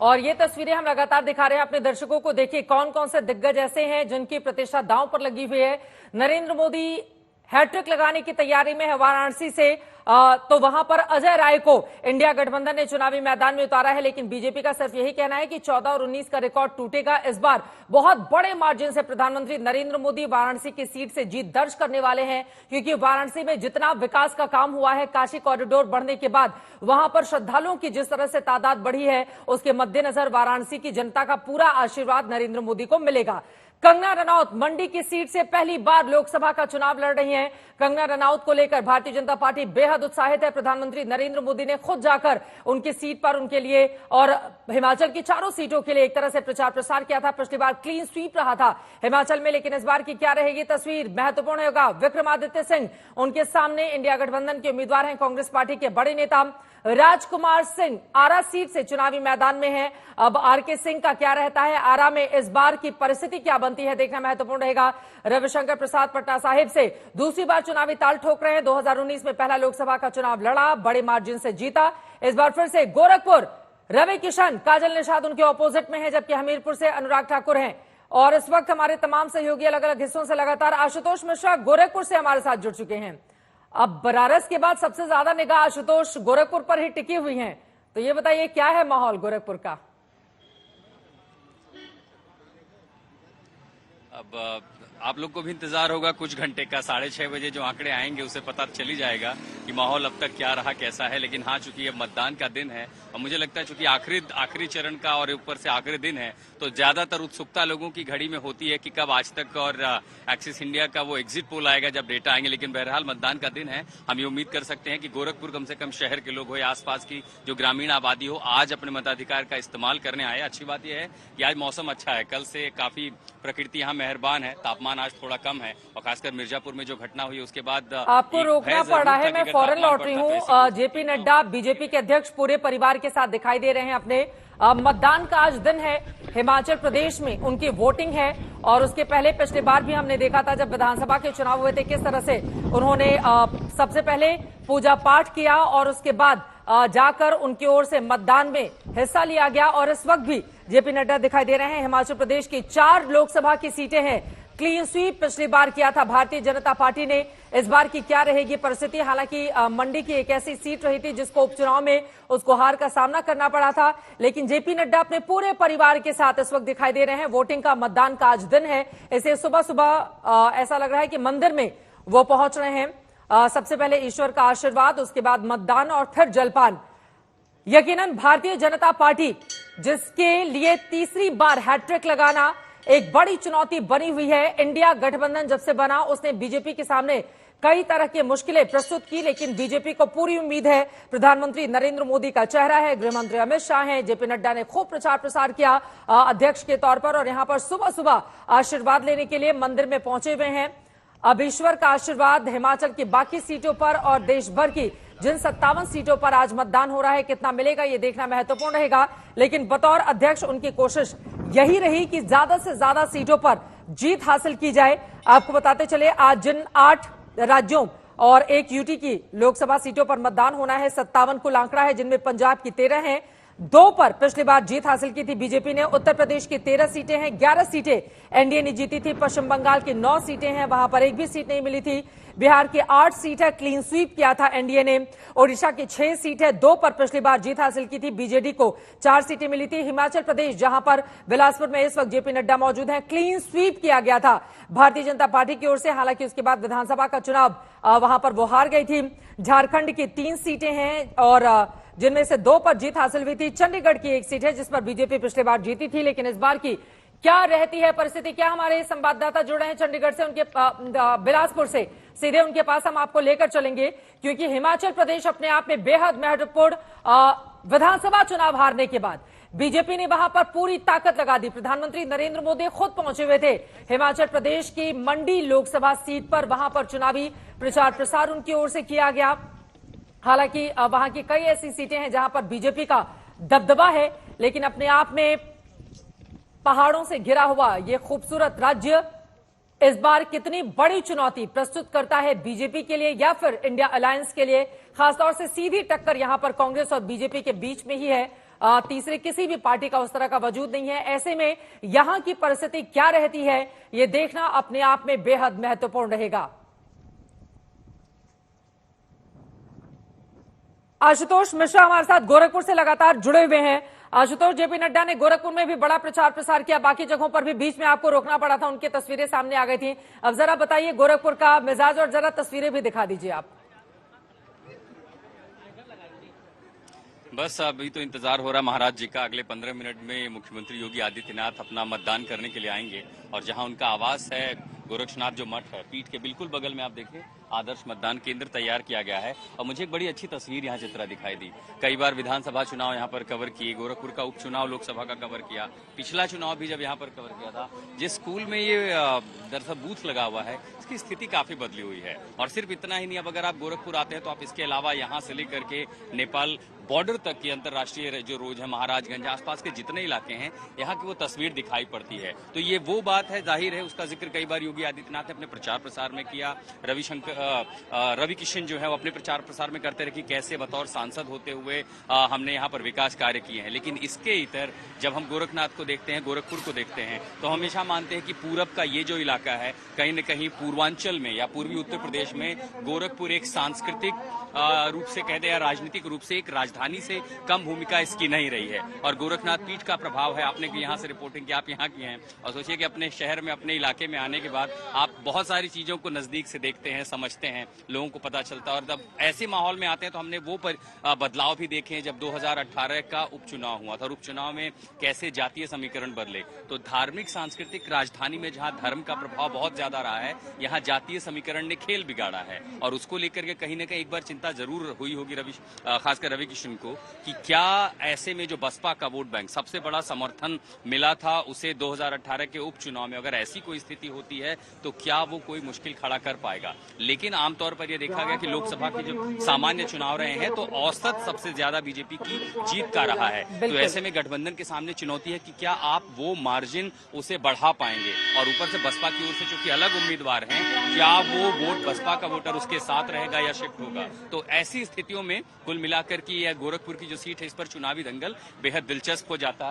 और ये तस्वीरें हम लगातार दिखा रहे हैं अपने दर्शकों को। देखिए कौन कौन से दिग्गज ऐसे हैं जिनकी प्रतिष्ठा दांव पर लगी हुई है। नरेंद्र मोदी हैट्रिक लगाने की तैयारी में है वाराणसी से, तो वहां पर अजय राय को इंडिया गठबंधन ने चुनावी मैदान में उतारा है। लेकिन बीजेपी का सिर्फ यही कहना है कि 14 और 19 का रिकॉर्ड टूटेगा। इस बार बहुत बड़े मार्जिन से प्रधानमंत्री नरेंद्र मोदी वाराणसी की सीट से जीत दर्ज करने वाले हैं, क्योंकि वाराणसी में जितना विकास का काम हुआ है, काशी कॉरिडोर बढ़ने के बाद वहां पर श्रद्धालुओं की जिस तरह से तादाद बढ़ी है, उसके मद्देनजर वाराणसी की जनता का पूरा आशीर्वाद नरेंद्र मोदी को मिलेगा। कंगना रनौत मंडी की सीट से पहली बार लोकसभा का चुनाव लड़ रही हैं। कंगना रनौत को लेकर भारतीय जनता पार्टी बेहद उत्साहित है। प्रधानमंत्री नरेंद्र मोदी ने खुद जाकर उनकी सीट पर उनके लिए और हिमाचल की चारों सीटों के लिए एक तरह से प्रचार प्रसार किया था। पिछली बार क्लीन स्वीप रहा था हिमाचल में, लेकिन इस बार की क्या रहेगी तस्वीर, महत्वपूर्ण होगा। विक्रमादित्य सिंह उनके सामने, इंडिया गठबंधन के उम्मीदवार हैं। कांग्रेस पार्टी के बड़े नेता राजकुमार सिंह आरा सीट से चुनावी मैदान में हैं। अब आरके सिंह का क्या रहता है आरा में, इस बार की परिस्थिति क्या बनती है, देखना महत्वपूर्ण रहेगा। रविशंकर प्रसाद पटना साहिब से दूसरी बार चुनावी ताल ठोक रहे हैं। 2019 में पहला लोकसभा का चुनाव लड़ा, बड़े मार्जिन से जीता। इस बार फिर से गोरखपुर रवि किशन, काजल निषाद उनके ऑपोजिट में है, जबकि हमीरपुर से अनुराग ठाकुर हैं। और इस वक्त हमारे तमाम सहयोगी अलग अलग हिस्सों से लगातार, आशुतोष मिश्रा गोरखपुर से हमारे साथ जुड़ चुके हैं। अब बनारस के बाद सबसे ज्यादा निगाह आशुतोष गोरखपुर पर ही टिकी हुई है, तो ये बताइए क्या है माहौल गोरखपुर का। अब आप लोग को भी इंतजार होगा कुछ घंटे का, 6:30 बजे जो आंकड़े आएंगे उससे पता चली जाएगा कि माहौल अब तक क्या रहा, कैसा है। लेकिन हाँ, चूंकि अब मतदान का दिन है और मुझे लगता है चूंकि आखिरी चरण का और ऊपर से आखिरी दिन है, तो ज्यादातर उत्सुकता लोगों की घड़ी में होती है कि कब आज तक और एक्सिस इंडिया का वो एग्जिट पोल आएगा जब डेटा आएंगे। लेकिन बहरहाल मतदान का दिन है, हम ये उम्मीद कर सकते हैं कि गोरखपुर कम से कम शहर के लोग हो या आसपास की जो ग्रामीण आबादी हो, आज अपने मताधिकार का इस्तेमाल करने आए। अच्छी बात यह है कि आज मौसम अच्छा है, कल से काफी प्रकृति यहाँ मेहरबान है, तापमान आज थोड़ा कम है और खासकर मिर्जापुर में जो घटना हुई उसके बाद आपको रोकना पड़ा है। मैं फौरन लौट रही हूँ। जेपी नड्डा बीजेपी के अध्यक्ष पूरे परिवार के साथ दिखाई दे रहे हैं अपने। मतदान का आज दिन है, हिमाचल प्रदेश में उनकी वोटिंग है। और उसके पहले पिछली बार भी हमने देखा था जब विधानसभा के चुनाव हुए थे, किस तरह से उन्होंने सबसे पहले पूजा पाठ किया और उसके बाद जाकर उनकी ओर से मतदान में हिस्सा लिया गया। और इस वक्त भी जेपी नड्डा दिखाई दे रहे हैं। हिमाचल प्रदेश की 4 लोकसभा की सीटें हैं। क्लीन स्वीप पिछली बार किया था भारतीय जनता पार्टी ने। इस बार की क्या रहेगी परिस्थिति, हालांकि मंडी की एक ऐसी सीट रही थी जिसको उपचुनाव में उसको हार का सामना करना पड़ा था, लेकिन जेपी नड्डा अपने पूरे परिवार के साथ इस वक्त दिखाई दे रहे हैं। वोटिंग का, मतदान का आज दिन है, इसे सुबह सुबह ऐसा लग रहा है कि मंदिर में वो पहुंच रहे हैं। सबसे पहले ईश्वर का आशीर्वाद, उसके बाद मतदान और फिर जलपान। यकीनन भारतीय जनता पार्टी जिसके लिए तीसरी बार हैट्रिक लगाना एक बड़ी चुनौती बनी हुई है। इंडिया गठबंधन जब से बना उसने बीजेपी के सामने कई तरह की मुश्किलें प्रस्तुत की, लेकिन बीजेपी को पूरी उम्मीद है। प्रधानमंत्री नरेंद्र मोदी का चेहरा है, गृहमंत्री अमित शाह हैं, जेपी नड्डा ने खूब प्रचार प्रसार किया अध्यक्ष के तौर पर, और यहां पर सुबह सुबह आशीर्वाद लेने के लिए मंदिर में पहुंचे हुए हैं। अब ईश्वर का आशीर्वाद हिमाचल की बाकी सीटों पर और देश भर की जिन 57 सीटों पर आज मतदान हो रहा है, कितना मिलेगा ये देखना महत्वपूर्ण रहेगा। लेकिन बतौर अध्यक्ष उनकी कोशिश यही रही कि ज्यादा से ज्यादा सीटों पर जीत हासिल की जाए। आपको बताते चले आज जिन 8 राज्यों और 1 यूटी की लोकसभा सीटों पर मतदान होना है, 57 कुल आंकड़ा है, जिनमें पंजाब की 13 हैं। 2 पर पिछली बार जीत हासिल की थी बीजेपी ने। उत्तर प्रदेश की 13 सीटें हैं, 11 सीटें एनडीए ने जीती थी। पश्चिम बंगाल की 9 सीटें हैं, वहां पर एक भी सीट नहीं मिली थी। बिहार की 8 सीट है, क्लीन स्वीप किया था एनडीए ने। ओडिशा की 6 सीट है, 2 पर पिछली बार जीत हासिल की थी बीजेडी को 4 सीटें मिली थी। हिमाचल प्रदेश जहां पर बिलासपुर में इस वक्त जेपी नड्डा मौजूद हैं, क्लीन स्वीप किया गया था भारतीय जनता पार्टी की ओर से। हालांकि उसके बाद विधानसभा का चुनाव वहां पर वो हार गई थी। झारखंड की 3 सीटें हैं और जिनमें से 2 पर जीत हासिल हुई थी। चंडीगढ़ की 1 सीट है जिस पर बीजेपी पिछली बार जीती थी, लेकिन इस बार की क्या रहती है परिस्थिति, क्या हमारे संवाददाता जुड़े हैं चंडीगढ़ से, उनके बिलासपुर से, सीधे उनके पास हम आपको लेकर चलेंगे, क्योंकि हिमाचल प्रदेश अपने आप में बेहद महत्वपूर्ण। विधानसभा चुनाव हारने के बाद बीजेपी ने वहां पर पूरी ताकत लगा दी। प्रधानमंत्री नरेंद्र मोदी खुद पहुंचे हुए थे हिमाचल प्रदेश की मंडी लोकसभा सीट पर, वहां पर चुनावी प्रचार प्रसार उनकी ओर से किया गया। हालांकि वहां की कई ऐसी सीटें हैं जहां पर बीजेपी का दबदबा है, लेकिन अपने आप में पहाड़ों से घिरा हुआ ये खूबसूरत राज्य इस बार कितनी बड़ी चुनौती प्रस्तुत करता है बीजेपी के लिए या फिर इंडिया अलायंस के लिए। खासतौर से सीधी टक्कर यहां पर कांग्रेस और बीजेपी के बीच में ही है। तीसरे किसी भी पार्टी का उस तरह का वजूद नहीं है। ऐसे में यहां की परिस्थिति क्या रहती है, ये देखना अपने आप में बेहद महत्वपूर्ण रहेगा। आशुतोष मिश्रा हमारे साथ गोरखपुर से लगातार जुड़े हुए हैं। आशुतोष, जेपी नड्डा ने गोरखपुर में भी बड़ा प्रचार प्रसार किया, बाकी जगहों पर भी बीच में आपको रोकना पड़ा था, उनकी तस्वीरें सामने आ गई थी। अब जरा बताइए गोरखपुर का मिजाज और जरा तस्वीरें भी दिखा दीजिए आप। बस अभी तो इंतजार हो रहा महाराज जी का। अगले 15 मिनट में मुख्यमंत्री योगी आदित्यनाथ अपना मतदान करने के लिए आएंगे और जहां उनका आवास है गोरक्षनाथ जो मठ है, पीठ के बिल्कुल बगल में आप देखें आदर्श मतदान केंद्र तैयार किया गया है। और मुझे एक बड़ी अच्छी तस्वीर यहाँ चित्रा दिखाई दी। कई बार विधानसभा चुनाव यहाँ पर कवर किए, गोरखपुर का उपचुनाव लोकसभा का कवर किया, पिछला चुनाव भी जब यहाँ पर कवर किया था। जिस स्कूल में ये दरअसल बूथ लगा हुआ है, इसकी स्थिति काफी बदली हुई है। और सिर्फ इतना ही नहीं, अब अगर आप गोरखपुर आते हैं तो आप इसके अलावा यहाँ से लेकर के नेपाल बॉर्डर तक की अंतर्राष्ट्रीय जो रोड है, महाराजगंज, आसपास के जितने इलाके हैं, यहाँ की वो तस्वीर दिखाई पड़ती है। तो ये वो बात है, जाहिर है उसका जिक्र कई बार योगी आदित्यनाथ ने अपने प्रचार प्रसार में किया। रवि किशन जो है वो अपने प्रचार प्रसार में करते रहे कि कैसे बतौर सांसद होते हुए हमने यहाँ पर विकास कार्य किए हैं। लेकिन इसके इतर जब हम गोरखनाथ को देखते हैं, गोरखपुर को देखते हैं, तो हमेशा मानते हैं कि पूरब का ये जो इलाका है, कहीं न कहीं पूर्वांचल में या पूर्वी उत्तर प्रदेश में गोरखपुर एक सांस्कृतिक रूप से कह दे या राजनीतिक रूप से एक राजधानी से कम भूमिका इसकी नहीं रही है। और गोरखनाथ पीठ का प्रभाव है। आपने यहाँ से रिपोर्टिंग की, आप यहाँ की हैं, और सोचिए कि अपने शहर में, अपने इलाके में आने के बाद आप बहुत सारी चीजों को नजदीक से देखते हैं, समझते हैं, लोगों को पता चलता है। और जब ऐसे माहौल में आते हैं तो हमने वो बदलाव भी देखे हैं जब 2018 का उपचुनाव हुआ था और उपचुनाव में कैसे जातीय समीकरण बदले। तो धार्मिक सांस्कृतिक राजधानी में जहां धर्म का प्रभाव बहुत ज्यादा रहा है, यहाँ जातीय समीकरण ने खेल बिगाड़ा है। और उसको लेकर के कहीं न कहीं एक बार चिंता जरूर हुई होगी खासकर रवि किशन को कि क्या ऐसे में जो बसपा का वोट बैंक सबसे बड़ा समर्थन मिला था उसे 2018 के उपचुनाव में, अगर ऐसी कोई स्थिति होती है तो क्या वो कोई मुश्किल खड़ा कर पाएगा। लेकिन आमतौर पर यह देखा गया कि लोकसभा के जो सामान्य चुनाव रहे हैं तो औसत सबसे ज्यादा बीजेपी की जीत का रहा है। तो ऐसे में गठबंधन के सामने चुनौती है कि क्या आप वो मार्जिन उसे बढ़ा पाएंगे। और ऊपर से बसपा की ओर से चूंकि अलग उम्मीदवार हैं, क्या वो वोट बसपा का वोटर उसके साथ रहेगा या शिफ्ट होगा। तो ऐसी स्थितियों में कुल मिलाकर की यह गोरखपुर की जो सीट है, इस पर चुनावी दंगल बेहद दिलचस्प हो जाता है।